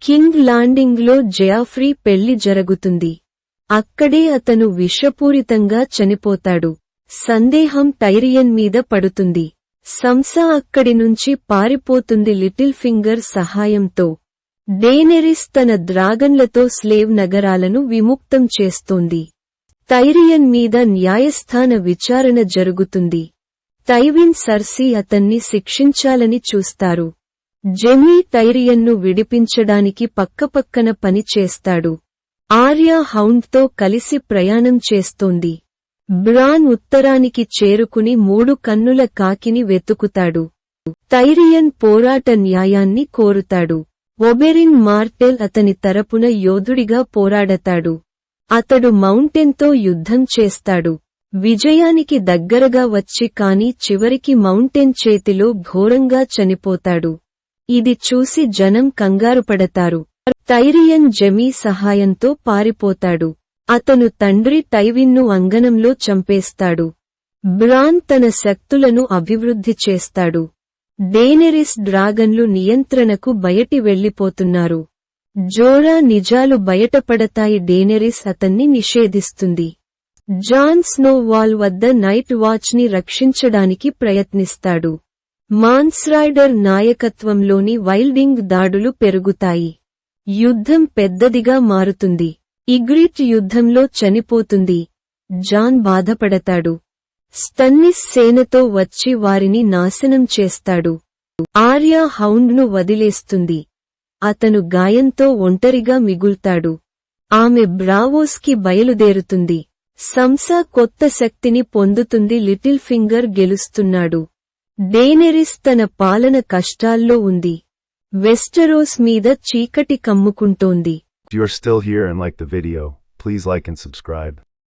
King ల్యాండింగ్లో జెయాఫ్రీ పెళ్లి జరుగుతుంది. అక్కడే అతను విషపూరితంగా చనిపోతాడు. సందేహం టైరియన్ మీద పడుతుంది. సంసా అక్కడి నుంచి పారిపోతుంది లిటిల్ ఫింగర్ సహాయంతో. డేనెరిస్ తన డ్రాగన్లతో స్లేవ్ నగరాలను విముక్తం చేస్తోంది. టైరియన్ మీద న్యాయస్థాన విచారణ జరుగుతుంది. టైవిన్ సర్సీ అతన్ని శిక్షించాలని చూస్తారు. జెమీ టైరియన్ను విడిపించడానికి పక్కపక్కన పని చేస్తాడు. ఆర్యా హౌండ్తో కలిసి ప్రయాణం చేస్తోంది. బ్రాన్ ఉత్తరానికి చేరుకుని 3 కన్నుల కాకిని వెతుకుతాడు. టైరియన్ పోరాట న్యాయాన్ని కోరుతాడు. ఒబెరిన్ మార్టెల్ అతని తరపున యోధుడిగా పోరాడతాడు. అతడు మౌంటెన్తో యుద్ధం చేస్తాడు. విజయానికి దగ్గరగా వచ్చి కాని చివరికి మౌంటెన్ చేతిలో ఘోరంగా చనిపోతాడు. ఇది చూసి జనం కంగారుపడతారు. టైరియన్ జెమీ సహాయంతో పారిపోతాడు. అతను తండ్రి టైవిన్ను అంగనంలో చంపేస్తాడు. బ్రాన్ తన శక్తులను అభివృద్ధి చేస్తాడు. డేనెరిస్ డ్రాగన్లు నియంత్రణకు బయటి వెళ్లిపోతున్నారు. జోరా నిజాలు బయటపడతాయి. డేనెరిస్ అతన్ని నిషేధిస్తుంది. జాన్ స్నో వాల్ వద్ద నైట్ వాచ్ని రక్షించడానికి ప్రయత్నిస్తాడు. మాన్స్రైడర్ నాయకత్వంలోని వైల్డింగ్ దాడులు పెరుగుతాయి. యుద్ధం పెద్దదిగా మారుతుంది. ఇగ్రిట్ యుద్ధంలో చనిపోతుంది. జాన్ బాధపడతాడు. స్టన్నిస్ సేనతో వచ్చి వారిని నాశనం చేస్తాడు. ఆర్యా హౌండ్ను వదిలేస్తుంది. అతను గాయంతో ఒంటరిగా మిగుల్తాడు. ఆమె బ్రావోస్కి బయలుదేరుతుంది. సంసా కొత్త శక్తిని పొందుతుంది. Little finger గెలుస్తున్నాడు. డేనెరిస్ తన పాలన కష్టాల్లో ఉంది. వెస్టరోస్ మీద చీకటి కమ్ముకుంటోంది. If you are still here and like the video, please like and subscribe.